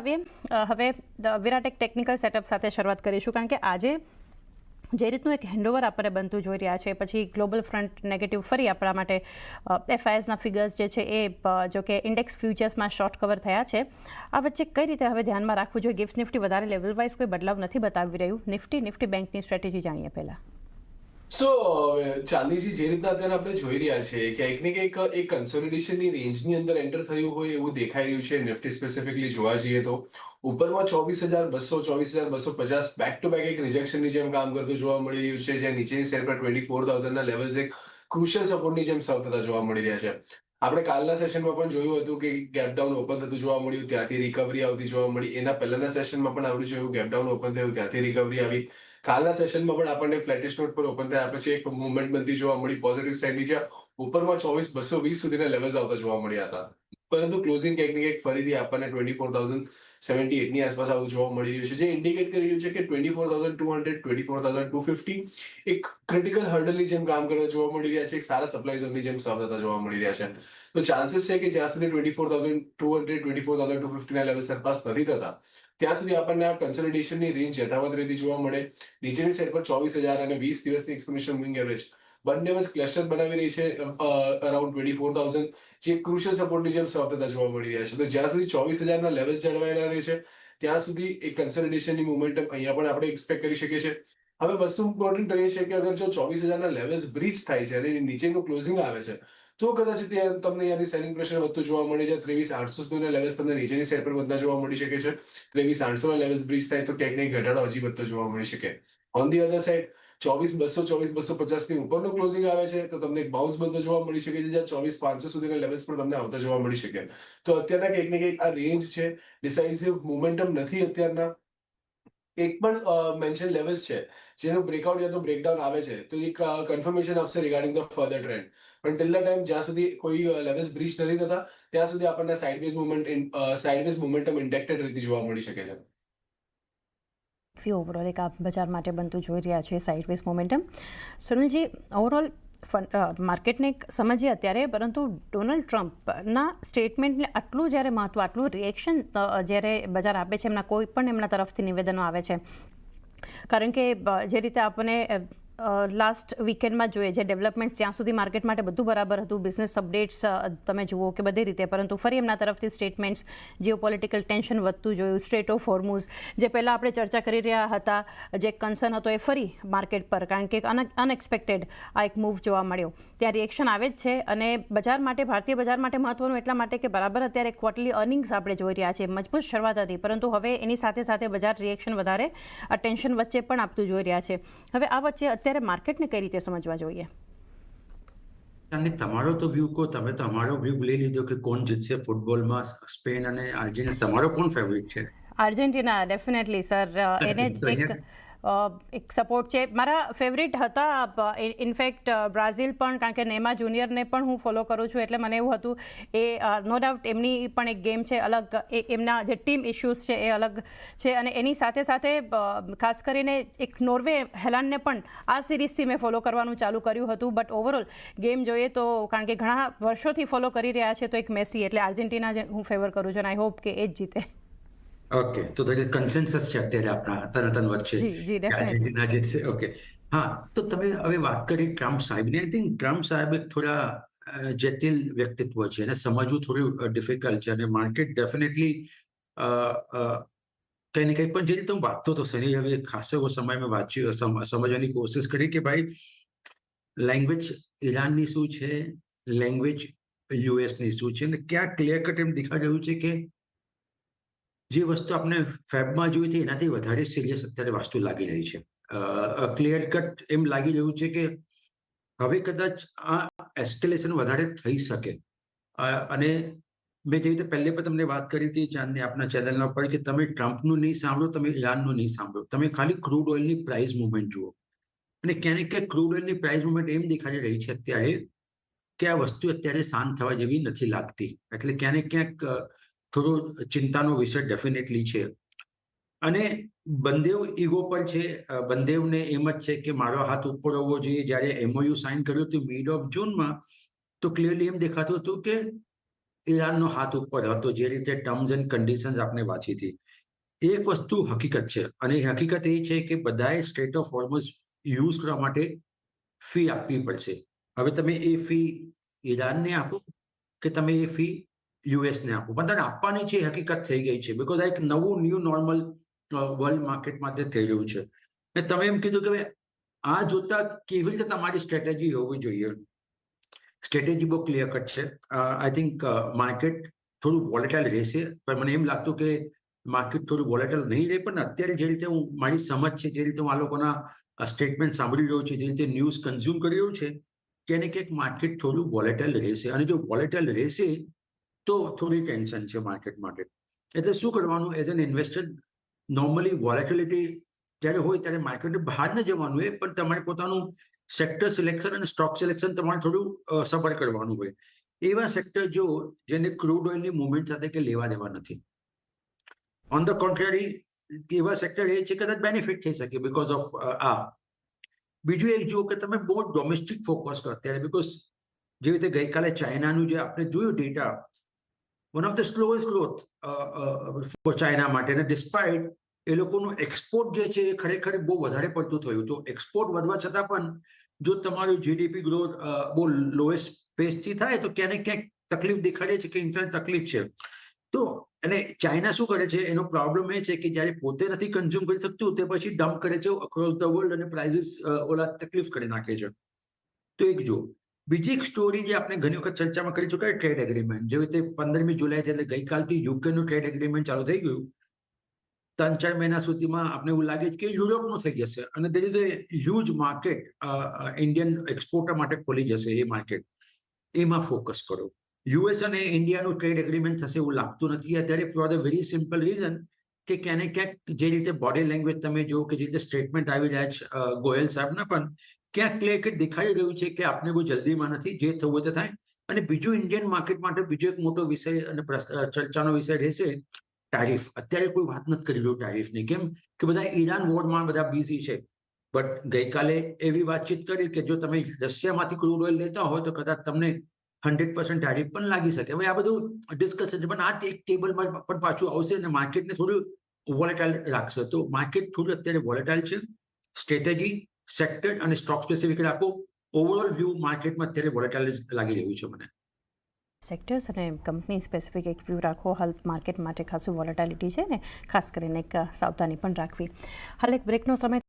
આવીએ હવે વિરાટ એક ટેકનિકલ સેટઅપ સાથે શરૂઆત કરીશું, કારણ કે આજે જે રીતનું એક હેન્ડઓવર આપણે બનતું જોઈ રહ્યા છે, પછી ગ્લોબલ ફ્રન્ટ નેગેટિવ ફરી આપણા માટે એફઆઈએસના ફિગર્સ જે છે એ જો કે ઇન્ડેક્સ ફ્યુચર્સમાં શોર્ટ કવર થયા છે. આ વચ્ચે કઈ રીતે હવે ધ્યાનમાં રાખવું જોઈએ? ગિફ્ટ નિફ્ટી વધારે લેવલ વાઇઝ કોઈ બદલાવ નથી બતાવી રહ્યું. નિફ્ટી બેંકની સ્ટ્રેટેજી જાણીએ પહેલા. ચાંદીજી, જે રીતના અત્યારે આપણે જોઈ રહ્યા છે કે એક ને કંઈક એક કન્સોલિડેશનની રેન્જની અંદર એન્ટર થયું હોય એવું દેખાઈ રહ્યું છે. નિફ્ટી સ્પેસિફિકલી જોવા જઈએ તો ઉપરમાં 24,200 24,250 બેક ટુ બેક એક રિજેક્શનની જેમ કામ કરતું જોવા મળી રહ્યું છે, જ્યાં નીચેની સાઈડ પર 24,000 ના લેવલ્સ એક ક્રુશિયલ સપોર્ટની જેમ સર્વ થતા જોવા મળી રહ્યા છે. આપણે કાલના સેશનમાં પણ જોયું હતું કે ગેપ ડાઉન ઓપન થતું જોવા મળ્યું, ત્યાંથી રિકવરી આવતી જોવા મળી. એના પહેલાના સેશનમાં પણ આપણે જોયું ગેપ ડાઉન ઓપન થયું, ત્યાંથી રિકવરી આવી. કાલના સેશનમાં પણ આપણને ફ્લેટિશ નોટ પર ઓપન થયા પછી એક મૂવમેન્ટ બનતી જોવા મળી પોઝિટિવ સાઈડની, જ્યાં ઉપરમાં 24,220 સુધીના લેવલ્સ આવતા જોવા મળ્યા હતા. પરંતુ ક્લોઝિંગ કંઈક ને કંઈક ફરીથી આપણને 24,078 ની આસપાસ આવતું જોવા મળી રહ્યું છે, જે ઇન્ડિકેટ કરી રહ્યું છે કે 24,200 24,250 એક ક્રિટિકલ હર્ડલની જેમ કામ કરતા જોવા મળી રહ્યા છે, એક સારા સપ્લાય ઝોનની જેમ સર્વ થતા જોવા મળી રહ્યા છે. તો ચાન્સીસ છે કે જ્યાં સુધી 24,200 24,250 ના લેવલ સરપાસ નથી થતા ત્યાં સુધી આપણને આ કન્સોલિડેશનની રેન્જ યથાવત રહેતી જોવા મળે. નીચેની સાઈડ પર 24,000 અને 20 દિવસની એક્સપોનેન્શિયલ મૂવિંગ એવરેજ બંને વચ્ચે ક્લસ્ટર બનાવી રહી છે અરાઉન્ડ 24,000, જે ક્રુશિયલ સપોર્ટની જેમ સર્વ થતા જોવા મળી રહ્યા છે. તો જ્યાં સુધી 24,000 ના લેવલ્સ જળવાયેલા રહે છે ત્યાં સુધી એક કન્સોલિડેશનની મોમેન્ટમ અહીંયા પણ આપણે એક્સપેક્ટ કરી શકીએ છીએ. હવે વસ્તુ ઇમ્પોર્ટન્ટ રહે છે કે અગર જો 24,000 ના લેવલ્સ બ્રીચ થાય છે અને નીચેનું ક્લોઝિંગ આવે છે તો કદાચ ત્યાં તમને અહીંયાથી સેલિંગ પ્રેશર વધતું જોવા મળે છે. 23,800 સુધીના લેવલ્સ તમને નીચેની સાઈડ પર વધતા જોવા મળી શકે છે. 23,800 ના લેવલ્સ બ્રીચ થાય તો ક્યાંક ને ઘટાડો હજી વધતો જોવા મળી શકે. ઓન ધી અધર સાઈડ 24,200 24,250 ની ઉપરનું ક્લોઝિંગ આવે છે તો તમને એક બાઉન્સ બનતો જોવા મળી શકે છે, જ્યાં 24,500 સુધીના લેવલ્સ પણ તમને આવતા જોવા મળી શકે. તો અત્યારના કંઈક ને કંઈક આ રેન્જ છે, ડિસાઇસિવ મોમેન્ટમ નથી અત્યારના. એક પણ મેન્શન લેવલ્સ છે જેનું બ્રેકઆઉટ યા તો બ્રેકડાઉન આવે છે તો એક કન્ફર્મેશન આપશે રિગાર્ડિંગ ધ ફર્ધર ટ્રેન્ડ. પણ ટિલ ધ ટાઈમ જ્યાં સુધી કોઈ લેવલ્સ બ્રીચ નથી થતા ત્યાં સુધી આપણને સાઇડવેઝ મોમેન્ટમ ઇન્ટેક્ટેડ રીતે જોવા મળી શકે છે. ઓવરઓલ એક આ બજાર માટે બનતું જોઈ રહ્યા છે સાઇડવેઝ મોમેન્ટમ. સુનિલજી, ઓવરઓલ માર્કેટને સમજીએ અત્યારે, પરંતુ ડોનાલ્ડ ટ્રમ્પના સ્ટેટમેન્ટને આટલું જ્યારે મહત્વ, આટલું રિએક્શન જ્યારે બજાર આપે છે, કોઈ પણ એમના તરફથી નિવેદનો આવે છે, કારણ કે જે રીતે આપણને લાસ્ટ વીકેન્ડમાં જોઈએ જે ડેવલપમેન્ટ, ત્યાં સુધી માર્કેટ માટે બધું બરાબર હતું, બિઝનેસ અપડેટ્સ તમે જુઓ કે બધી રીતે, પરંતુ ફરી એમના તરફથી સ્ટેટમેન્ટ્સ, જીઓપોલિટિકલ ટેન્શન વધતું જોયું, સ્ટ્રેટ ઓફ હોર્મુઝ જે પહેલાં આપણે ચર્ચા કરી રહ્યા હતા, જે કન્સર્ન હતો એ ફરી માર્કેટ પર, કારણ કે અનએક્સપેક્ટેડ આ એક મૂવ જોવા મળ્યો, ત્યાં રિએક્શન આવે જ છે. અને બજાર માટે, ભારતીય બજાર માટે મહત્વનું એટલા માટે કે બરાબર અત્યારે ક્વાર્ટરલી અર્નિંગ્સ આપણે જોઈ રહ્યા છીએ, મજબૂત શરૂઆત હતી, પરંતુ હવે એની સાથે સાથે બજાર રિએક્શન વધારે ટેન્શન વચ્ચે પણ આપતું જોઈ રહ્યા છે. હવે આ વચ્ચે અત્યારે માર્કેટને કઈ રીતે સમજવા જોઈએ? અને તમારો તો વ્યૂ કહો, તમે તો અમારો વ્યૂ લઈ લીધો કે કોણ જીતશે ફૂટબોલમાં, સ્પેન અને આર્જેન્ટિના. તમારો કોણ ફેવરિટ છે? Argentina, definitely sir. એને જ એક સપોર્ટ છે. મારા ફેવરિટ હતા ઇનફેક્ટ બ્રાઝિલ પણ, કારણ કે નેમા જુનિયરને પણ હું ફોલો કરું છું, એટલે મને એવું હતું એ નો ડાઉટ એમની પણ એક ગેમ છે અલગ, એમના જે ટીમ ઇશ્યુઝ છે એ અલગ છે. અને એની સાથે સાથે ખાસ કરીને એક નોર્વે હેલાન્ડને પણ આ સિરીઝથી મેં ફોલો કરવાનું ચાલુ કર્યું હતું. બટ ઓવરઓલ ગેમ જોઈએ તો, કારણ કે ઘણા વર્ષોથી ફોલો કરી રહ્યા છે, તો એક મેસી, એટલે આર્જેન્ટિના હું ફેવર કરું છું અને આઈ હોપ કે એ જ જીતે. ઓકે, તો કન્સેન્સસ છે અત્યારે આપણા તરતન વચ્ચે કે આર્જેન્ટિના જીતશે. ઓકે, હા, તો તમે હવે વાત કરી ટ્રમ્પ સાહેબની. આઈ થિંક ટ્રમ્પ સાહેબ એક થોડા જટિલ વ્યક્તિત્વ છે, એને સમજવું થોડું ડિફિકલ્ટ છે, અને માર્કેટ ડેફિનેટલી કંઈ ને કંઈ. પણ જે રીતે હું વાંચતો હતો શનિ રવિ ખાસો એવો સમય મેં વાંચ્યું, સમજવાની કોશિશ કરી કે ભાઈ લેંગ્વેજ ઈરાનની શું છે, લેંગ્વેજ યુએસની શું છે, અને ક્યાં ક્લિયર કટ એમ દેખાઈ રહ્યું છે કે જે વસ્તુ આપણે ફેબમાં જોઈ હતી એનાથી વધારે સિરિયસ અત્યારે વસ્તુ લાગી રહી છે. ક્લિયર કટ એમ લાગી રહ્યું છે કે હવે કદાચ આ એસ્કેલેશન વધારે થઈ શકે. અને મેં જે રીતે પહેલે પણ તમને વાત કરી હતી ચાંદની આપના ચેનલના ઉપર કે તમે ટ્રમ્પનું નહીં સાંભળો, તમે ઈરાનનું નહીં સાંભળો, તમે ખાલી ક્રૂડ ઓઇલની પ્રાઇસ મુવમેન્ટ જુઓ. અને ક્યાંક ને ક્યાંક ક્રૂડ ઓઇલની પ્રાઇસ મુવમેન્ટ એમ દેખાઈ રહી છે અત્યારે કે આ વસ્તુ અત્યારે શાંત થવા જેવી નથી લાગતી. એટલે ક્યાંક ને ક્યાંક થોડો ચિંતાનો વિષય ડેફિનેટલી છે. અને બંદેવ ઈગો પર છે, બંદેવને એમ જ છે કે મારો હાથ ઉપર હોવો જોઈએ. જ્યારે એમઓયુ સાઇન કર્યું હતું મિડ ઓફ જૂનમાં, તો ક્લિયરલી એમ દેખાતું હતું કે ઈરાનનો હાથ ઉપર હતો, જે રીતે ટર્મ્સ એન્ડ કન્ડિશન્સ આપણે વાંચી હતી, એક વસ્તુ હકીકત છે, અને એ હકીકત એ છે કે બધાએ સ્ટ્રેટ ઓફ હોર્મઝ યુઝ કરવા માટે ફી આપવી પડશે. હવે તમે એ ફી ઈરાનને આપો કે તમે એ ફી યુએસને આપો, બધાને આપવાની છે, એ હકીકત થઈ ગઈ છે. બિકોઝ આ એક નવું ન્યૂ નોર્મલ વર્લ્ડ માર્કેટ માટે થઈ રહ્યું છે. ને તમે એમ કીધું કે આ જોતા કેવી રીતે તમારી સ્ટ્રેટેજી હોવી જોઈએ. સ્ટ્રેટેજી બહુ ક્લિયર કટ છે. આઈ થિંક માર્કેટ થોડું વોલેટાઇલ રહેશે, પણ મને એમ લાગતું કે માર્કેટ થોડું વોલેટાઇલ નહીં રહે. પણ અત્યારે જે રીતે મારી સમજ છે, જે રીતે હું આ લોકોના સ્ટેટમેન્ટ સાંભળી રહ્યો છું, જે રીતે ન્યૂઝ કન્ઝ્યુમ કરી રહ્યું છે, કે ક્યાંક માર્કેટ થોડું વોલેટાઇલ રહેશે. અને જો વોલેટાઇલ રહેશે તો થોડી ટેન્શન છે માર્કેટ માટે. એટલે શું કરવાનું as an investor? Normally volatility જ્યારે હોય ત્યારે માર્કેટે બહાર ન જવાનું હોય, પણ તમારે પોતાનું સેક્ટર સિલેક્શન અને સ્ટોક સિલેક્શન તમારે થોડું સબર કરવાનું હોય. એવા સેક્ટર જો જેને ક્રૂડ ઓઇલની મુવમેન્ટ સાથે કે લેવા દેવા નથી. ઓન ધ કોન્ટ્રારી, એવા સેક્ટર એ છે કદાચ બેનિફિટ થઈ શકે બીકોઝ ઓફ આ. બીજું એક જુઓ કે તમે બહુ ડોમેસ્ટિક ફોકસ કરો અત્યારે, બીકોઝ જે રીતે ગઈકાલે ચાઇનાનું જે આપણે જોયું data, one of the slowest growth for China માટે, અને ડિસ્પાઇટ એ લોકોનું એક્સપોર્ટ જે છે એ ખરેખર બહુ વધારે પડતું થયું. તો એક્સપોર્ટ વધવા છતાં પણ જો તમારું જીડીપી ગ્રોથ બહુ લોએસ્ટ પેસથી થાય તો ક્યાંક ને ક્યાંક તકલીફ દેખાડે છે કે ઇન્ટરનલ તકલીફ છે. તો અને ચાઇના શું કરે છે, એનો પ્રોબ્લેમ એ છે કે જ્યારે પોતે નથી કન્ઝ્યુમ કરી શકતું તે પછી ડમ્પ કરે છે અક્રોસ ધ વર્લ્ડ, અને પ્રાઇઝીસ ઓલા તકલીફ કરી નાખે છે. તો એક જો બીજી એક સ્ટોરી જે આપણે ઘણી વખત ચર્ચામાં કરી ચૂક્યા, ટ્રેડ એગ્રીમેન્ટ. જેવી રીતે 15મી જુલાઈ એટલે ગઈકાલથી યુકેનું ટ્રેડ એગ્રીમેન્ટ ચાલુ થઈ ગયું. 3-4 મહિના સુધીમાં આપણે એવું લાગે છે કે યુરોપનું થઈ જશે, અને there is A huge market Indian exporter માટે ખોલી જશે. એ માર્કેટ, એમાં ફોકસ કરો. યુએસ અને ઇન્ડિયાનું ટ્રેડ એગ્રીમેન્ટ થશે એવું લાગતું નથી અત્યારે, for the very simple reason કે ક્યાંક ને ક્યાંક જે રીતે બોડી લેંગ્વેજ તમે જો કે જે રીતે સ્ટેટમેન્ટ આવી રહ્યા છે ગોયલ સાહેબના, પણ ક્યાંક ક્લિયર કટ દેખાઈ રહ્યું છે કે આપણે કોઈ જલ્દીમાં નથી, જે થવું હોય તે થાય. અને બીજું ઇન્ડિયન માર્કેટ માટે બીજો એક મોટો વિષય અને ચર્ચાનો વિષય રહેશે ટારિફ. અત્યારે કોઈ વાત નથી કરી રહ્યું ટારિફની. કેમ કે બધા ઈરાન વોરમાં બધા બિઝી છે. બટ ગઈકાલે એવી વાતચીત કરી કે જો તમે રશિયામાંથી ક્રૂડ ઓઇલ લેતા હોય તો કદાચ તમને 100% ટારિફ પણ લાગી શકે. હવે આ બધું ડિસ્કશન છે, પણ આ એક ટેબલમાં પણ પાછું આવશે અને માર્કેટને થોડું વોલેટાઇલ રાખશે. તો માર્કેટ થોડું અત્યારે વોલેટાઇલ છે. સ્ટ્રેટેજી, સેક્ટર અને સ્ટોક સ્પેસિફિક રાખો. ઓવરઓલ વ્યૂ માર્કેટમાં અત્યારે વોલેટાઇલ લાગી રહ્યું છે મને. સેક્ટર્સ અને કંપની સ્પેસિફિક એક વ્યૂ રાખો. હાલ માર્કેટ માટે ખાસું વોલેટાલિટી છે ને, ખાસ કરીને એક સાવધાની પણ રાખવી. હાલ એક બ્રેકનો સમય